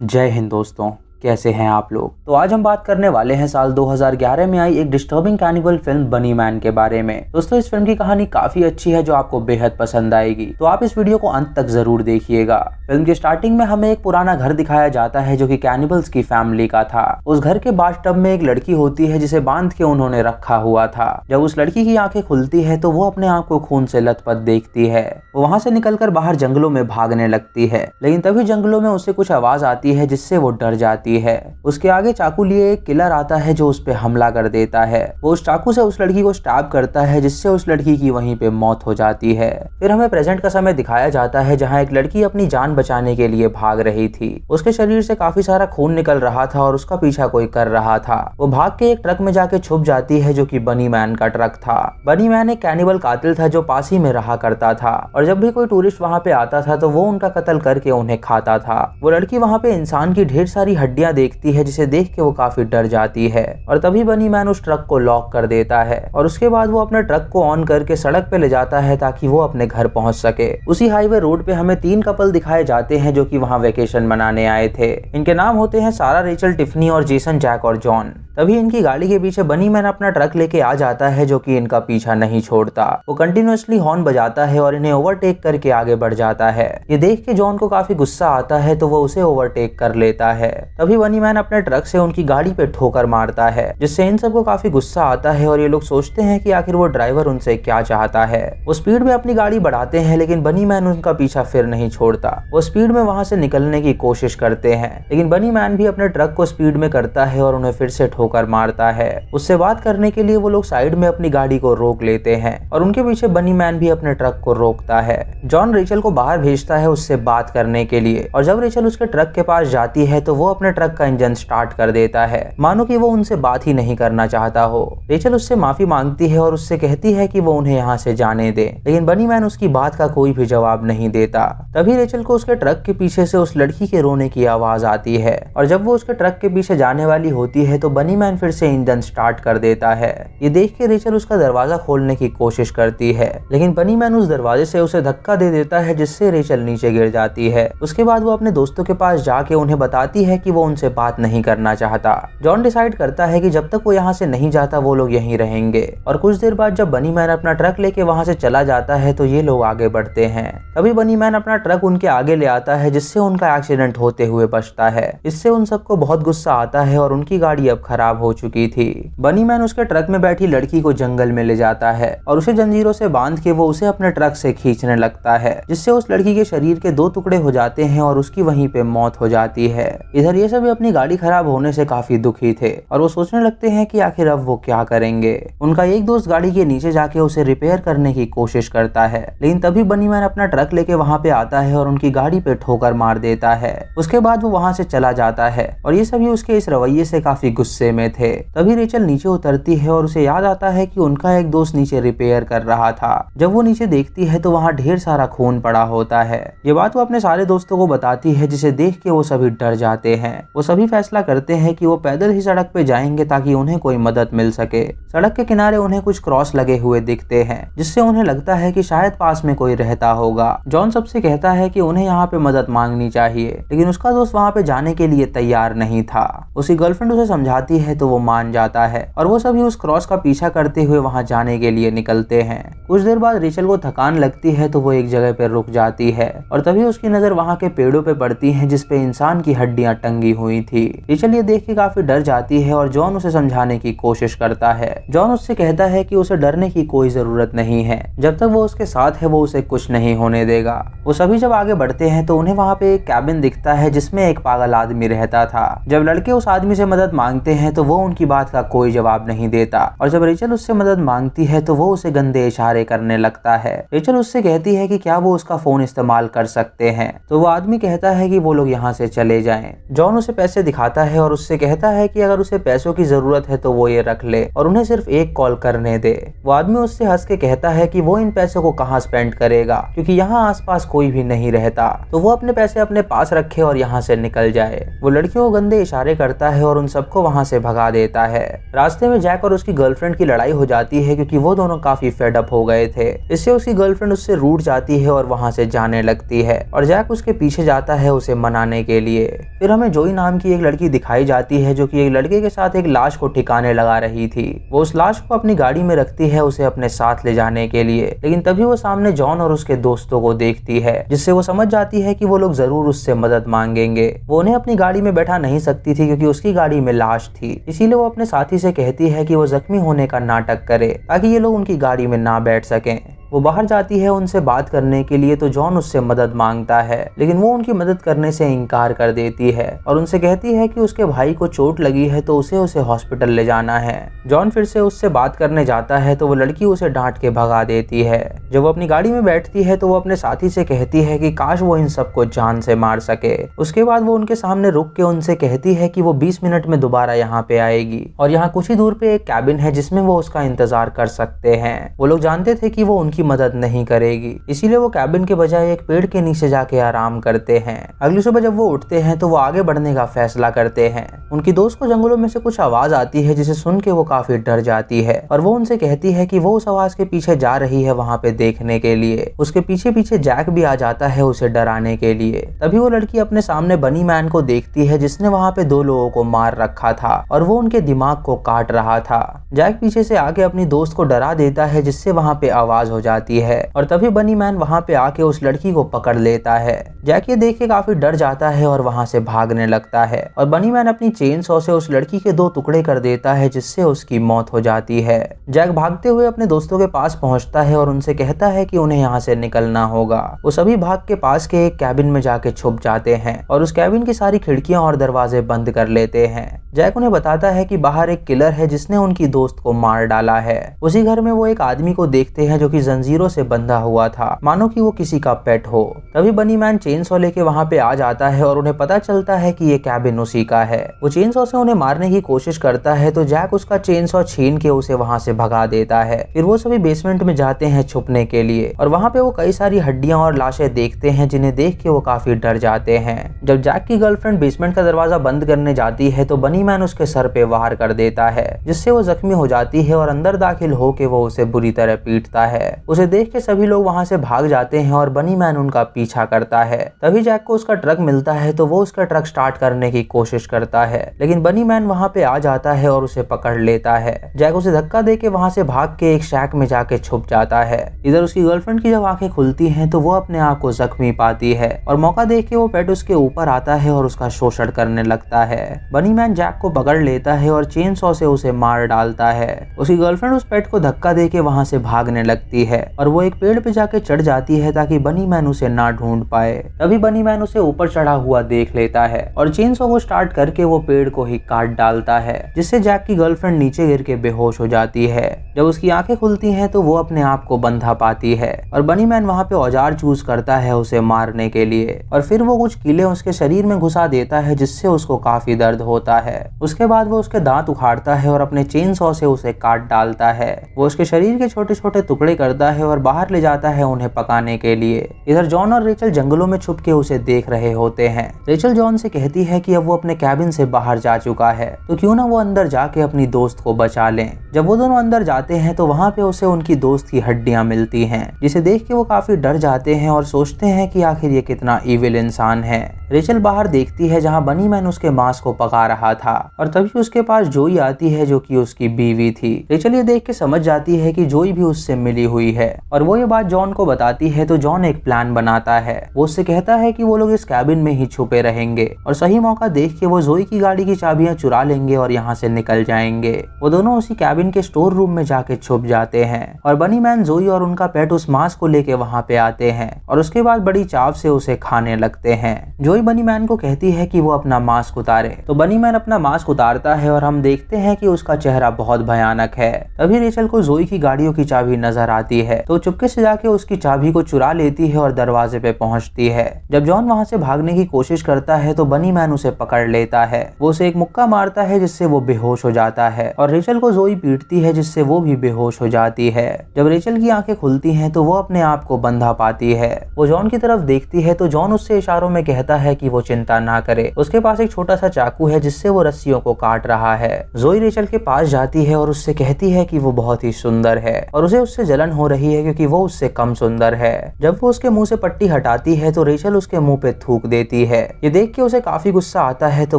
जय हिंद दोस्तों, कैसे हैं आप लोग। तो आज हम बात करने वाले हैं साल 2011 में आई एक डिस्टर्बिंग कैनिबल फिल्म बनी मैन के बारे में। दोस्तों, इस फिल्म की कहानी काफी अच्छी है जो आपको बेहद पसंद आएगी, तो आप इस वीडियो को अंत तक जरूर देखिएगा। फिल्म की स्टार्टिंग में हमें एक पुराना घर दिखाया जाता है जो कि कैनिबल्स की फैमिली का था। उस घर के बाथटब में एक लड़की होती है जिसे बांध के उन्होंने रखा हुआ था। जब उस लड़की की आंखें खुलती है तो वो अपने आप को खून से लथपथ देखती है। वो वहां से निकलकर बाहर जंगलों में भागने लगती है, लेकिन तभी जंगलों में उसे कुछ आवाज आती है जिससे वो डर जाती है। उसके आगे चाकू लिए एक किलर आता है जो उस पे हमला कर देता है। वो उस चाकू से उस लड़की को स्टैब करता है जिससे उस लड़की की वहीं पे मौत हो जाती है। फिर हमें प्रेजेंट का समय दिखाया जाता है जहाँ एक लड़की अपनी जान बचाने के लिए भाग रही थी। उसके शरीर से काफी सारा खून निकल रहा था और उसका पीछा कोई कर रहा था। वो भाग के एक ट्रक में जाके छुप जाती है जो कि बनी मैन का ट्रक था। बनी मैन एक कैनिबल कातिल था जो पास ही में रहा करता था और जब भी कोई टूरिस्ट वहाँ पे आता था तो वो उनका कत्ल करके उन्हें खाता था। वो लड़की वहाँ पे इंसान की ढेर सारी हड्डियां देखती है जिसे देख के वो काफी डर जाती है और तभी बनी मैन उस ट्रक को लॉक कर देता है और उसके बाद वो अपने ट्रक को ऑन करके सड़क पे ले जाता है ताकि वो अपने घर पहुंच सके। उसी हाईवे रोड पे हमें 3 कपल दिखाए जाते हैं जो कि वहां वेकेशन मनाने आए थे। इनके नाम होते हैं सारा, रेचल, टिफनी और जेसन, जैक और जॉन। तभी इनकी गाड़ी के पीछे बनी मैन अपना ट्रक लेके आ जाता है जो कि इनका पीछा नहीं छोड़ता। वो कंटिन्यूअसली हॉर्न बजाता है और इन्हें ओवरटेक करके आगे बढ़ जाता है। ये देख के जॉन को काफी गुस्सा आता है तो वो उसे ओवरटेक कर लेता है। तभी बनी मैन अपने ट्रक से उनकी गाड़ी पे ठोकर मारता है जिससे इन सबको काफी गुस्सा आता है और ये लोग सोचते हैं कि आखिर वो ड्राइवर उनसे क्या चाहता है। वो स्पीड में अपनी गाड़ी बढ़ाते हैं लेकिन बनी मैन उनका पीछा फिर नहीं छोड़ता। वो स्पीड में वहां से निकलने की कोशिश करते हैं लेकिन बनी मैन भी अपने ट्रक को स्पीड में करता है और उन्हें फिर से ठोकर मारता है। उससे बात करने के लिए वो लोग साइड में अपनी गाड़ी को रोक लेते हैं और उनके पीछे बनी मैन भी अपने ट्रक को रोकता है। जॉन रेचल को बाहर भेजता है उससे बात करने के लिए और जब रेचल उसके ट्रक के पास जाती है तो वो अपने ट्रक का इंजन स्टार्ट कर देता है, मानो कि वो उनसे बात ही नहीं करना चाहता हो। रेचल उससे माफी मांगती है और उससे कहती है कि वो उन्हें यहाँ से जाने दे, लेकिन बनी मैन उसकी बात का कोई भी जवाब नहीं देता। तभी रेचल को उसके ट्रक के पीछे से उस लड़की के रोने की आवाज आती है और जब वो उसके ट्रक के पीछे जाने वाली होती है तो बनी मैन फिर से इंजन स्टार्ट कर देता है। ये देख के रेचल उसका दरवाजा खोलने की कोशिश करती है लेकिन बनी मैन उस दरवाजे से उसे धक्का दे देता है जिससे रेचल नीचे गिर जाती है। उसके बाद वो अपने दोस्तों के पास जाके उन्हें बताती है कि वो उनसे बात नहीं करना चाहता। जॉन डिसाइड करता है कि जब तक वो यहाँ से नहीं जाता वो लोग यहीं रहेंगे और कुछ देर बाद जब बनी मैन अपना ट्रक लेके वहाँ से चला जाता है तो ये लोग आगे बढ़ते हैं। तभी बनी मैन अपना ट्रक उनके आगे ले आता है जिससे उनका एक्सीडेंट होते हुए बचता है। इससे उन सबको बहुत गुस्सा आता है और उनकी गाड़ी अब खराब हो चुकी थी। बनी मैन उसके ट्रक में बैठी लड़की को जंगल में ले जाता है और उसे जंजीरों से बांध के वो उसे अपने ट्रक से खींचने लगता है जिससे उस लड़की के शरीर के 2 टुकड़े हो जाते हैं और उसकी वहीं पे मौत हो जाती है। इधर ये सभी अपनी गाड़ी खराब होने से काफी दुखी थे और वो सोचने लगते हैं कि आखिर अब वो क्या करेंगे। उनका एक दोस्त गाड़ी के नीचे जाके उसे रिपेयर करने की कोशिश करता है लेकिन तभी बनी मैन अपना ट्रक लेके वहाँ पे आता है और उनकी गाड़ी पे ठोकर मार देता है। उसके बाद वो वहाँ से चला जाता है और ये सभी उसके इस रवैये से काफी गुस्से में थे। तभी रेचल नीचे उतरती है और उसे याद आता है कि उनका एक दोस्त नीचे रिपेयर कर रहा था। जब वो नीचे देखती है तो वहाँ ढेर सारा खून पड़ा होता है। ये बात वो अपने सारे दोस्तों को बताती है जिसे देख के वो सभी डर जाते हैं। वो सभी फैसला करते हैं कि वो पैदल ही सड़क पे जाएंगे ताकि उन्हें कोई मदद मिल सके। सड़क के किनारे उन्हें कुछ क्रॉस लगे हुए दिखते हैं जिससे उन्हें लगता है कि शायद पास में कोई रहता होगा। जॉन सबसे कहता है कि उन्हें यहाँ पे मदद मांगनी चाहिए लेकिन उसका दोस्त वहाँ पे जाने के लिए तैयार नहीं था। उसकी गर्लफ्रेंड उसे समझाती है तो वो मान जाता है और वो सभी उस क्रॉस का पीछा करते हुए वहाँ जाने के लिए निकलते हैं। कुछ देर बाद रेचल को थकान लगती है तो वो एक जगह पे रुक जाती है और तभी उसकी नजर वहाँ के पेड़ों पे पड़ती है जिसपे इंसान की हड्डियां टंगी हुई थी। रेचल ये देख के काफी डर जाती है और जॉन उसे समझाने की कोशिश करता है। जॉन उससे कहता है कि उसे डरने की कोई जरूरत नहीं है, जब तक वो उसके साथ है वो उसे कुछ नहीं होने देगा। वो सभी जब आगे बढ़ते हैं तो उन्हें वहाँ पे एक कैबिन दिखता है जिसमें एक पागल आदमी रहता था। जब लड़के उस आदमी से मदद मांगते हैं तो वो उनकी बात का कोई जवाब नहीं देता और जब रेचल उससे मदद मांगती है तो वो उसे गंदे इशारे करने लगता है। रेचल उससे कहती है कि क्या वो उसका फोन इस्तेमाल कर सकते हैं तो वो आदमी कहता है कि वो लोग यहाँ से चले जाएं। जॉन उसे पैसे दिखाता है और उससे कहता है कि अगर उसे पैसों की जरूरत है तो वो ये रख ले और उन्हें सिर्फ एक कॉल करने दे। वो आदमी उससे हंस के कहता है कि वो इन पैसों को कहाँ स्पेंड करेगा क्योंकि यहाँ आसपास कोई भी नहीं रहता, तो वो अपने पैसे अपने पास रखे और यहाँ से निकल जाए। वो लड़कियों को गंदे इशारे करता है और उन सबको वहाँ से से भगा देता है। रास्ते में जैक और उसकी गर्लफ्रेंड की लड़ाई हो जाती है क्योंकि वो दोनों काफी फेड अप हो गए थे। इससे उसकी गर्लफ्रेंड उससे रूठ जाती है और वहां से जाने लगती है और जैक उसके पीछे जाता है उसे मनाने के लिए। फिर हमें जोई नाम की एक लड़की दिखाई जाती है जो कि एक लड़के के साथ एक लाश को ठिकाने लगा रही थी। वो उस लाश को अपनी गाड़ी में रखती है उसे अपने साथ ले जाने के लिए, लेकिन तभी वो सामने जॉन और उसके दोस्तों को देखती है, जिससे वो समझ जाती है कि वो लोग जरूर उससे मदद मांगेंगे। वो उन्हें अपनी गाड़ी में बैठा नहीं सकती थी क्योंकि उसकी गाड़ी में लाश थी, इसीलिए वो अपने साथी से कहती है कि वो जख्मी होने का नाटक करे ताकि ये लोग उनकी गाड़ी में ना बैठ सकें। वो बाहर जाती है उनसे बात करने के लिए, तो जॉन उससे मदद मांगता है, लेकिन वो उनकी मदद करने से इनकार कर देती है और उनसे कहती है कि उसके भाई को चोट लगी है तो उसे हॉस्पिटल ले जाना है। जॉन फिर से उससे बात करने जाता है तो वो लड़की उसे डांट के भगा देती है। जब वो अपनी गाड़ी में बैठती है तो वो अपने साथी से कहती है कि काश वो इन सबको जान से मार सके। उसके बाद वो उनके सामने रुक के उनसे कहती है कि वो 20 मिनट में दोबारा यहाँ पे आएगी और यहाँ कुछ ही दूर पे एक कैबिन है जिसमें वो उसका इंतजार कर सकते हैं। वो लोग जानते थे कि वो उनकी मदद नहीं करेगी, इसीलिए वो कैबिन के बजाय एक पेड़ के नीचे जाके आराम करते हैं। अगली सुबह जब वो उठते हैं तो वो आगे बढ़ने का फैसला करते हैं। उनकी दोस्त को जंगलों में से कुछ आवाज आती है जिसे सुन के वो काफी डर जाती है और वो उनसे कहती है कि वो उस आवाज के पीछे जा रही है वहाँ पे देखने के लिए। उसके पीछे पीछे जैक भी आ जाता है उसे डराने के लिए। तभी वो लड़की अपने सामने बनी मैन को देखती है जिसने वहाँ पे 2 लोगों को मार रखा था और वो उनके दिमाग को काट रहा था। जैक पीछे से आके अपनी दोस्त को डरा देता है जिससे वहाँ पे आवाज हो जाती है और तभी बनी मैन वहां पे आके उस लड़की को पकड़ लेता है। जैक ये देख के काफी डर जाता है और वहां से भागने लगता है और बनी मैन अपनी चेन सॉ से उस लड़की के 2 टुकड़े कर देता है जिससे उसकी मौत हो जाती है। जैक भागते हुए अपने दोस्तों के पास पहुंचता है और उनसे कहता है कि उन्हें यहाँ से निकलना होगा। वो सभी भाग के पास के एक कैबिन में जाके छुप जाते हैं और उस कैबिन की सारी खिड़कियां और दरवाजे बंद कर लेते हैं। जैक उन्हें बताता है कि बाहर एक किलर है जिसने उनकी दोस्त को मार डाला है। उसी घर में वो एक आदमी को देखते हैं जो कि जंजीरों से बंधा हुआ था, मानो कि वो किसी का पेट हो। तभी बनी मैन चेन सॉ लेके वहां पे आ जाता है और उन्हें पता चलता है कि ये कैबिन उसी का है। वो चेन सॉ से उन्हें मारने की कोशिश करता है तो जैक उसका चेन सॉ छीन के उसे वहां से भगा देता है। फिर वो सभी बेसमेंट में जाते हैं छुपने के लिए और वहां पे वो कई सारी हड्डियां और लाशें देखते हैं जिन्हें देख के वो काफी डर जाते हैं। जब जैक की गर्लफ्रेंड बेसमेंट का दरवाजा बंद करने जाती है तो बनी मैन उसके सर पे वार कर देता है जिससे वो जख्मी हो जाती है और अंदर दाखिल होके वो उसे बुरी तरह पीटता है। उसे देख के सभी लोग वहां से भाग जाते हैं और बनी मैन उनका पीछा करता है। तभी जैक को उसका ट्रक मिलता है तो वो उसका ट्रक स्टार्ट करने की कोशिश करता है, लेकिन बनी मैन वहां पे आ जाता है और उसे पकड़ लेता है। जैक उसे धक्का देके वहां से भाग के एक शैक में जाके छुप जाता है। इधर उसकी गर्लफ्रेंड की जब आंखें खुलती हैं तो वो अपने आप को जख्मी पाती है और मौका देख के वो पेट उसके ऊपर आता है और उसका शोषण करने लगता है। बनी मैन जैक को पकड़ लेता है और चेन सॉ से उसे मार डालता है। उसकी गर्लफ्रेंड उस पेट को धक्का देके वहां से भागने लगती है और वो एक पेड़ पे जाके चढ़ जाती है ताकि बनी मैन उसे ना ढूंढ पाए। तभी बनी मैन उसे ऊपर चढ़ा हुआ देख लेता है और चेन सॉ को स्टार्ट करके वो पेड़ को ही काट डालता है, जिससे जैक की गर्लफ्रेंड नीचे गिर के बेहोश हो जाती है। जब उसकी आंखें खुलती हैं तो वो अपने आप को बंधा पाती है और बनी मैन वहां पे औजार चूज करता है उसे मारने के लिए और फिर वो कुछ कीले उसके शरीर में घुसा देता है जिससे उसको काफी दर्द होता है। उसके बाद वो उसके दांत उखाड़ता है और अपने चेन सॉ से उसे काट डालता है। वो उसके शरीर के छोटे छोटे टुकड़े करता है और बाहर ले जाता है उन्हें पकाने के लिए। इधर जॉन और रेचल जंगलों में छुप के उसे देख रहे होते हैं। रेचल जॉन से कहती है कि अब वो अपने कैबिन से बाहर जा चुका है तो क्यों ना वो अंदर जाके अपनी दोस्त को बचा लें। जब वो दोनों अंदर जाते हैं तो वहाँ पे उसे उनकी दोस्त की हड्डियां मिलती हैं, जिसे देख के वो काफी डर जाते हैं और सोचते हैं कि आखिर ये कितना इविल इंसान है। रेचल बाहर देखती है जहाँ बनी मैन उसके मांस को पका रहा था और तभी उसके पास जोई आती है जो कि उसकी बीवी थी। रेचल ये देख के समझ जाती है कि जोई भी उससे मिली हुई है और वो ये बात जॉन को बताती है तो जॉन एक प्लान बनाता है। वो उससे कहता है कि वो लोग इस कैबिन में ही छुपे रहेंगे और सही मौका देख के वो जोई की गाड़ी की चाबियां चुरा लेंगे और यहाँ से निकल जाएंगे। वो दोनों उसी कैबिन के स्टोर रूम में जाके छुप जाते हैं और बनी मैन, जोई और उनका पेट उस मांस को लेके वहाँ पे आते हैं और उसके बाद बड़ी चाव से उसे खाने लगते हैं। जोई बनी मैन को कहती है कि वो अपना मास्क उतारे तो बनी मैन अपना मास्क उतारता है और हम देखते हैं कि उसका चेहरा बहुत भयानक है। तभी रेचल को जोई की गाड़ियों की चाबी नजर आती जाती है तो चुपके से जाके उसकी चाबी को चुरा लेती है और दरवाजे पे पहुंचती है। जब जॉन वहां से भागने की कोशिश करता है तो बनी मैन उसे पकड़ लेता है। वो उसे एक मुक्का मारता है जिससे वो बेहोश हो जाता है और रेचल को जोई पीटती है जिससे वो भी बेहोश हो जाती है। जब रेचल की आंखें खुलती हैं तो वो अपने आप को बंधा पाती है। वो जॉन की तरफ देखती है तो जॉन उससे इशारों में कहता है कि वो चिंता ना करे। उसके पास एक छोटा सा चाकू है जिससे वो रस्सियों को काट रहा है। जोई रेचल के पास जाती है और उससे कहती है कि वो बहुत ही सुंदर है और उसे उससे जलन हो रही है क्योंकि वो उससे कम सुंदर है। जब वो उसके मुंह से पट्टी हटाती है तो रेचल उसके मुंह पे थूक देती है। ये देख के उसे काफी गुस्सा आता है तो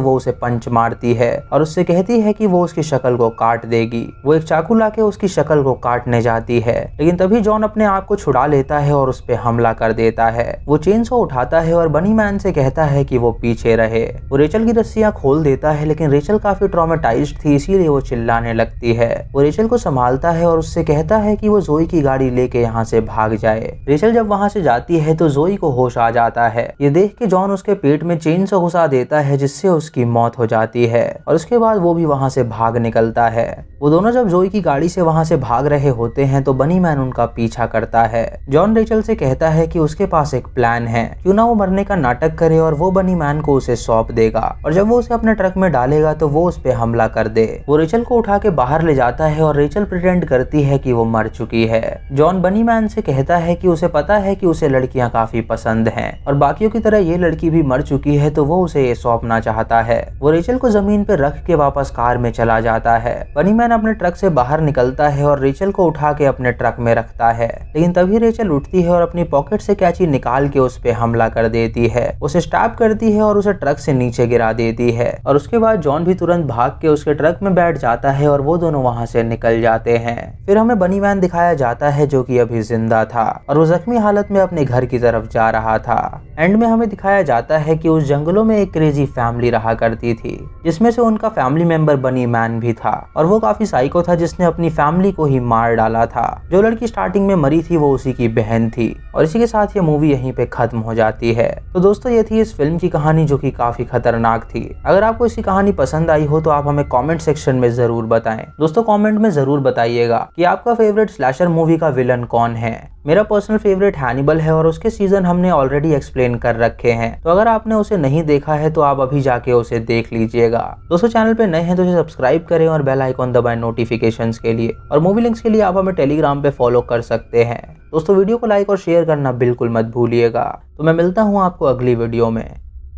वो उसे पंच मारती है और उससे कहती है कि वो उसकी शक्ल को काट देगी। वो एक चाकू लाके उसकी शक्ल को काटने जाती है लेकिन तभी जॉन अपने आप को छुड़ा लेता है और उस पे हमला कर देता है। वो चेनसॉ उठाता है और बनी मैन से कहता है कि वो पीछे रहे। वो रेचल की रस्सियां खोल देता है लेकिन रेचल काफी ट्रॉमेटाइज्ड थी इसीलिए वो चिल्लाने लगती है। वो रेचल को संभालता है और उससे कहता है कि वो जोई की गाड़ी लेके यहाँ से भाग जाए। रेचल जब वहाँ से जाती है तो जोई को होश आ जाता है। ये देख के जॉन उसके पेट में चेनसॉ घुसा देता है जिससे उसकी मौत हो जाती है और उसके बाद वो भी वहाँ से भाग निकलता है। वो दोनों जब जोई की गाड़ी से वहाँ से भाग रहे होते हैं तो बनी मैन उनका पीछा करता है। जॉन रेचल से कहता है कि उसके पास एक प्लान है, क्यों ना वो मरने का नाटक करे और वो बनी मैन को उसे सौंप देगा और जब वो उसे अपने ट्रक में डालेगा तो वो उस पे हमला कर दे। वो रेचल को उठा के बाहर ले जाता है और रेचल प्रिटेंड करती है कि वो मर चुकी है। जॉन बनी मैन से कहता है कि उसे पता है कि उसे लड़कियां काफी पसंद हैं और बाकियों की तरह ये लड़की भी मर चुकी है तो वो उसे ये सौंपना चाहता है। वो रेचल को जमीन पे रख के वापस कार में चला जाता है। बनी मैन अपने ट्रक से बाहर निकलता है और रेचल को उठा के अपने ट्रक में रखता है लेकिन तभी रेचल उठती है और अपनी पॉकेट से कैंची निकाल के उस पे हमला कर देती है। उसे स्टैब करती है और उसे ट्रक से नीचे गिरा देती है और उसके बाद जॉन भी तुरंत भाग के उसके ट्रक में बैठ जाता है और वो दोनों वहां से निकल जाते हैं। फिर हमें बनी मैन दिखाया जाता है जो कि अभी जिंदा था और वो जख्मी हालत में अपने घर की तरफ जा रहा था। एंड में हमें दिखाया जाता है कि उस जंगलों में एक क्रेजी फैमिली रहा करती थी जिसमें से उनका फैमिली मेंबर बनी मैन भी था और वो काफी साइको था जिसने अपनी फैमिली को ही मार डाला था। जो लड़की स्टार्टिंग में मरी थी वो उसी की बहन थी और इसी के साथ ये मूवी यहीं पे खत्म हो जाती है। तो दोस्तों ये थी इस फिल्म की कहानी जो कि काफी खतरनाक थी। अगर आपको इसकी कहानी पसंद आई हो तो आप हमें कमेंट सेक्शन में जरूर बताएं। दोस्तों कमेंट में जरूर बताइएगा कि आपका फेवरेट स्लैशर मूवी का विलन कौन है। मेरा पर्सनल फेवरेट हैनिबल है और उसके सीजन हमने ऑलरेडी एक्सप्लेन कर रखे हैं, तो अगर आपने उसे नहीं देखा है तो आप अभी जाके उसे देख लीजिएगा। दोस्तों चैनल पे नए हैं तो इसे सब्सक्राइब करें और बेल आइकॉन दबाएं नोटिफिकेशंस के लिए, और मूवी लिंक्स के लिए आप हमें टेलीग्राम पे फॉलो कर सकते हैं। दोस्तों वीडियो को लाइक और शेयर करना बिल्कुल मत भूलिएगा। तो मैं मिलता हूँ आपको अगली वीडियो में,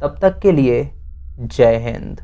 तब तक के लिए जय हिंद।